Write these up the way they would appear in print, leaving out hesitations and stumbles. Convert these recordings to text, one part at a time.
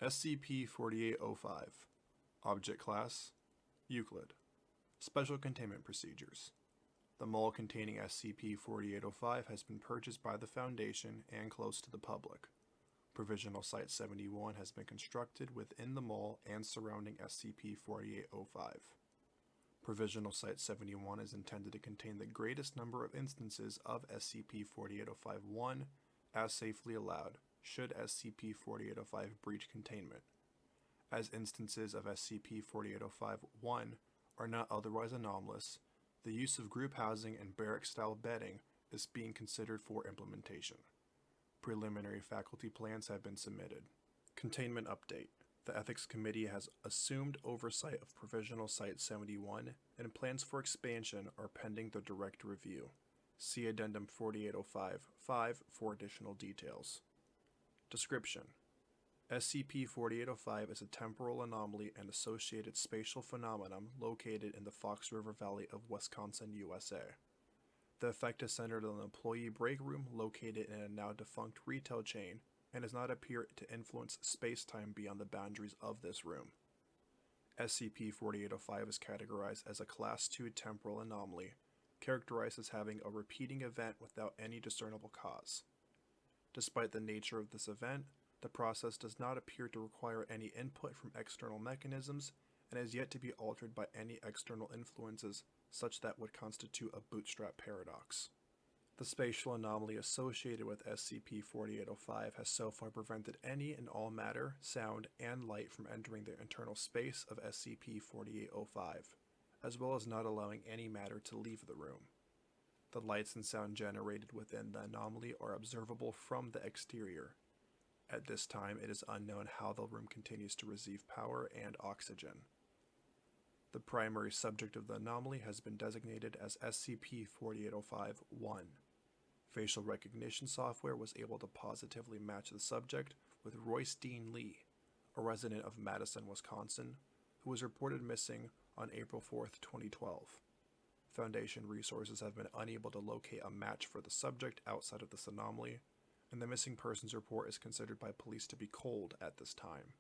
SCP-4805 Object Class Euclid Special Containment Procedures. The mall containing SCP-4805 has been purchased by the Foundation and closed to the public. Provisional Site 71 has been constructed within the mall and surrounding SCP-4805. Provisional Site 71 is intended to contain the greatest number of instances of SCP-4805-1 as safely allowed, should SCP-4805 breach containment. As instances of SCP-4805-1 are not otherwise anomalous, the use of group housing and barrack-style bedding is being considered for implementation. Preliminary faculty plans have been submitted. Containment Update. The Ethics Committee has assumed oversight of Provisional Site 71, and plans for expansion are pending the direct review. See Addendum 4805-5 for additional details. Description: SCP-4805 is a temporal anomaly and associated spatial phenomenon located in the Fox River Valley of Wisconsin, USA. The effect is centered on an employee break room located in a now defunct retail chain and does not appear to influence space-time beyond the boundaries of this room. SCP-4805 is categorized as a Class II temporal anomaly, characterized as having a repeating event without any discernible cause. Despite the nature of this event, the process does not appear to require any input from external mechanisms and is yet to be altered by any external influences such that would constitute a bootstrap paradox. The spatial anomaly associated with SCP-4805 has so far prevented any and all matter, sound, and light from entering the internal space of SCP-4805, as well as not allowing any matter to leave the room. The lights and sound generated within the anomaly are observable from the exterior. At this time, it is unknown how the room continues to receive power and oxygen. The primary subject of the anomaly has been designated as SCP-4805-1. Facial recognition software was able to positively match the subject with Royce Dean Lee, a resident of Madison, Wisconsin, who was reported missing on April 4, 2012. Foundation resources have been unable to locate a match for the subject outside of this anomaly, and the missing persons report is considered by police to be cold at this time.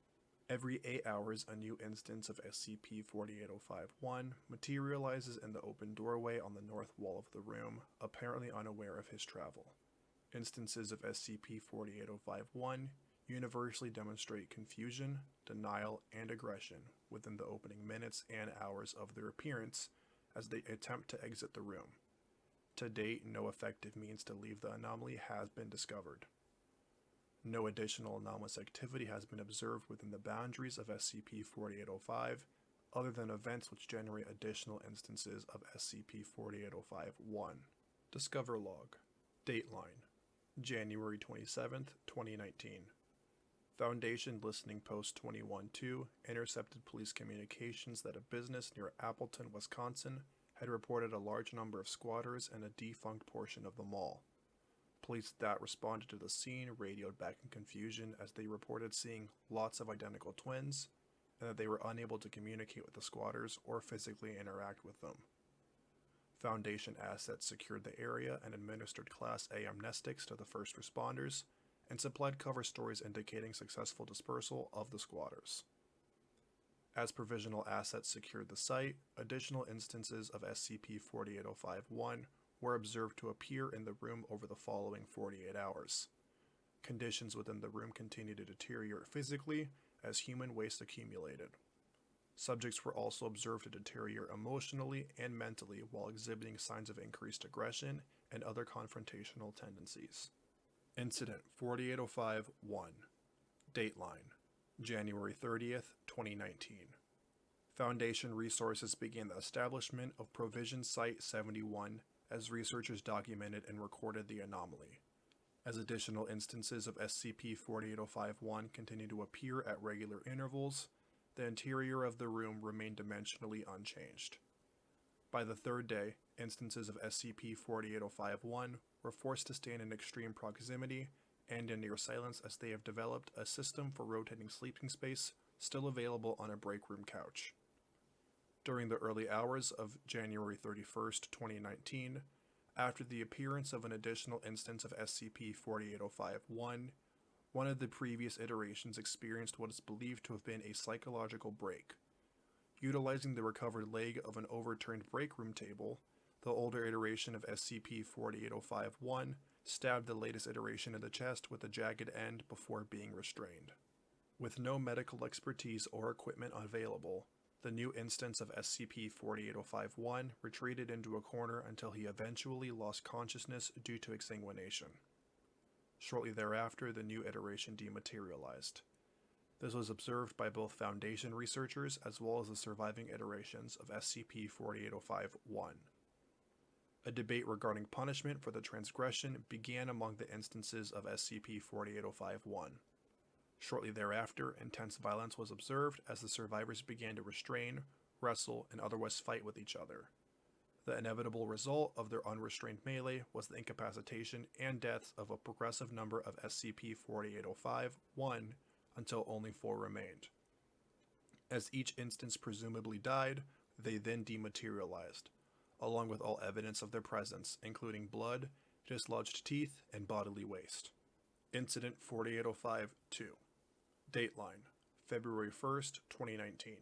Every 8 hours, a new instance of SCP-4805-1 materializes in the open doorway on the north wall of the room, apparently unaware of his travel. Instances of SCP-4805-1 universally demonstrate confusion, denial, and aggression within the opening minutes and hours of their appearance as they attempt to exit the room. To date, no effective means to leave the anomaly has been discovered. No additional anomalous activity has been observed within the boundaries of SCP-4805, other than events which generate additional instances of SCP-4805-1. Discover Log. Dateline: January 27, 2019. Foundation Listening Post 21-2 intercepted police communications that a business near Appleton, Wisconsin had reported a large number of squatters in a defunct portion of the mall. Police that responded to the scene radioed back in confusion as they reported seeing lots of identical twins, and that they were unable to communicate with the squatters or physically interact with them. Foundation assets secured the area and administered Class A amnestics to the first responders, and supplied cover stories indicating successful dispersal of the squatters. As provisional assets secured the site, additional instances of SCP-4805-1 were observed to appear in the room over the following 48 hours. Conditions within the room continued to deteriorate physically as human waste accumulated. Subjects were also observed to deteriorate emotionally and mentally while exhibiting signs of increased aggression and other confrontational tendencies. Incident 4805-1. Dateline: January 30th, 2019. Foundation resources began the establishment of Provision Site 71 as researchers documented and recorded the anomaly. As additional instances of SCP-4805-1 continued to appear at regular intervals, the interior of the room remained dimensionally unchanged. By the third day, instances of SCP-4805-1 were forced to stand in extreme proximity and in near silence as they have developed a system for rotating sleeping space still available on a break room couch. During the early hours of January 31st, 2019, after the appearance of an additional instance of SCP-4805-1, One of the previous iterations experienced what is believed to have been a psychological break. Utilizing the recovered leg of an overturned break room table, the older iteration of SCP-4805-1 stabbed the latest iteration in the chest with a jagged end before being restrained. With no medical expertise or equipment available, the new instance of SCP-4805-1 retreated into a corner until he eventually lost consciousness due to exsanguination. Shortly thereafter, the new iteration dematerialized. This was observed by both Foundation researchers as well as the surviving iterations of SCP-4805-1. A debate regarding punishment for the transgression began among the instances of SCP-4805-1. Shortly thereafter, intense violence was observed as the survivors began to restrain, wrestle, and otherwise fight with each other. The inevitable result of their unrestrained melee was the incapacitation and deaths of a progressive number of SCP-4805-1 until only 4 remained. As each instance presumably died, they then dematerialized, along with all evidence of their presence, including blood, dislodged teeth, and bodily waste. Incident 4805-2. Dateline: February 1st, 2019.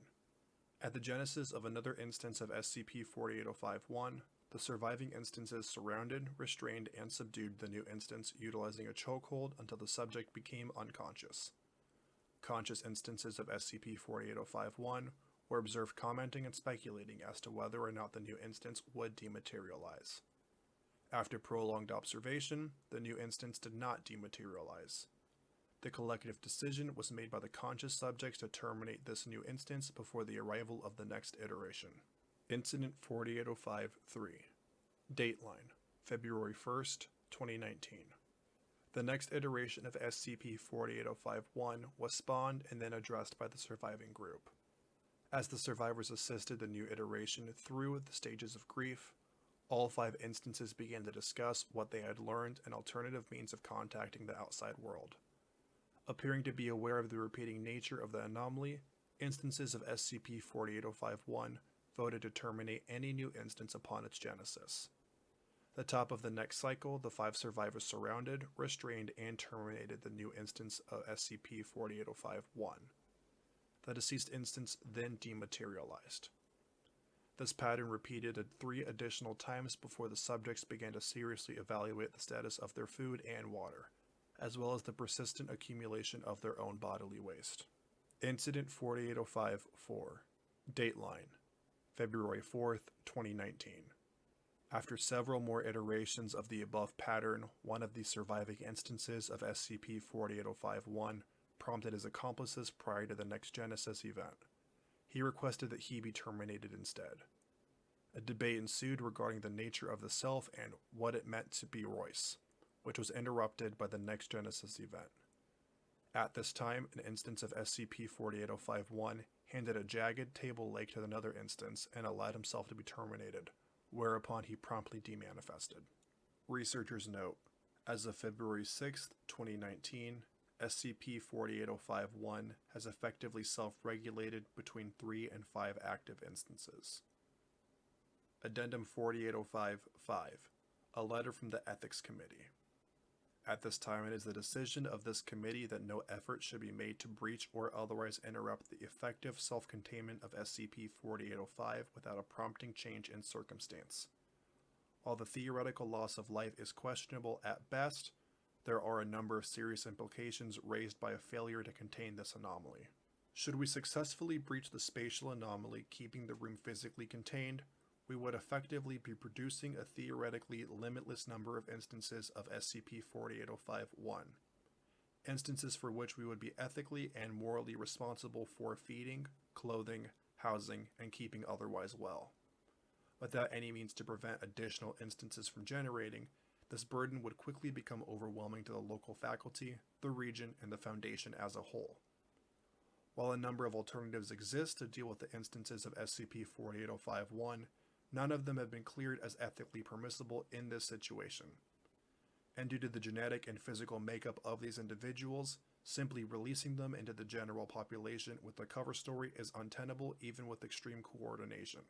At the genesis of another instance of SCP-4805-1, the surviving instances surrounded, restrained, and subdued the new instance utilizing a chokehold until the subject became unconscious. Conscious instances of SCP-4805-1 were observed commenting and speculating as to whether or not the new instance would dematerialize. After prolonged observation, the new instance did not dematerialize. The collective decision was made by the conscious subjects to terminate this new instance before the arrival of the next iteration. Incident 4805-3. Dateline: February 1st, 2019. The next iteration of SCP-4805-1 was spawned and then addressed by the surviving group. As the survivors assisted the new iteration through the stages of grief, all 5 instances began to discuss what they had learned and alternative means of contacting the outside world. Appearing to be aware of the repeating nature of the anomaly, instances of SCP-4805-1 voted to terminate any new instance upon its genesis. The top of the next cycle, the 5 survivors surrounded, restrained, and terminated the new instance of SCP-4805-1. The deceased instance then dematerialized. This pattern repeated 3 additional times before the subjects began to seriously evaluate the status of their food and water, as well as the persistent accumulation of their own bodily waste. Incident 4805-4. Dateline: February 4th, 2019. After several more iterations of the above pattern, one of the surviving instances of SCP-4805-1 prompted his accomplices prior to the next Genesis event. He requested that he be terminated instead. A debate ensued regarding the nature of the self and what it meant to be Royce, which was interrupted by the next Genesis event. At this time, an instance of SCP-4805-1 handed a jagged table leg to another instance and allowed himself to be terminated, whereupon he promptly demanifested. Researchers note, as of February 6, 2019, SCP-4805-1 has effectively self-regulated between 3 and 5 active instances. Addendum 4805-5. A letter from the Ethics Committee. At this time, it is the decision of this committee that no effort should be made to breach or otherwise interrupt the effective self-containment of SCP-4805 without a prompting change in circumstance. While the theoretical loss of life is questionable at best, there are a number of serious implications raised by a failure to contain this anomaly. Should we successfully breach the spatial anomaly keeping the room physically contained, we would effectively be producing a theoretically limitless number of instances of SCP-4805-1, instances for which we would be ethically and morally responsible for feeding, clothing, housing, and keeping otherwise well. Without any means to prevent additional instances from generating, this burden would quickly become overwhelming to the local faculty, the region, and the Foundation as a whole. While a number of alternatives exist to deal with the instances of SCP-4805-1, none of them have been cleared as ethically permissible in this situation. And due to the genetic and physical makeup of these individuals, simply releasing them into the general population with a cover story is untenable even with extreme coordination.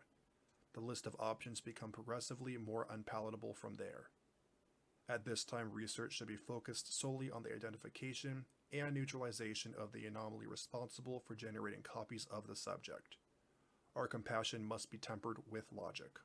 The list of options become progressively more unpalatable from there. At this time, research should be focused solely on the identification and neutralization of the anomaly responsible for generating copies of the subject. Our compassion must be tempered with logic.